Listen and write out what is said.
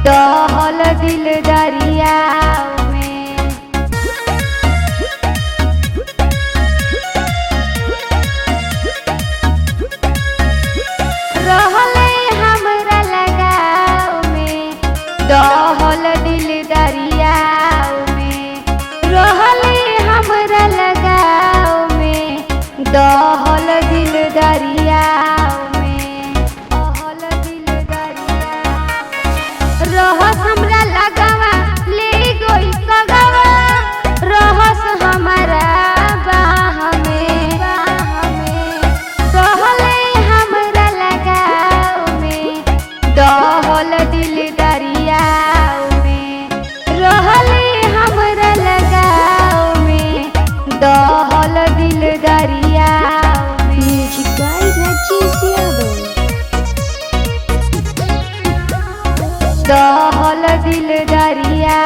दहल दिल दरिया में रहले हमरा लगाव में। दहल दिल दरिया में रहले हमरा लगाव में। दहल दिल दरिया में दहल दिल दरिया रहस हमरा लगावा ले गई सगावा। रहस हमारा बाह में रहले हमरा लगाव में। दहल दिल दरिया में रहले हमरा लगाव में। दहल दिल दरिया में। Music by Rajesh Yadav. दहल दिल दरिया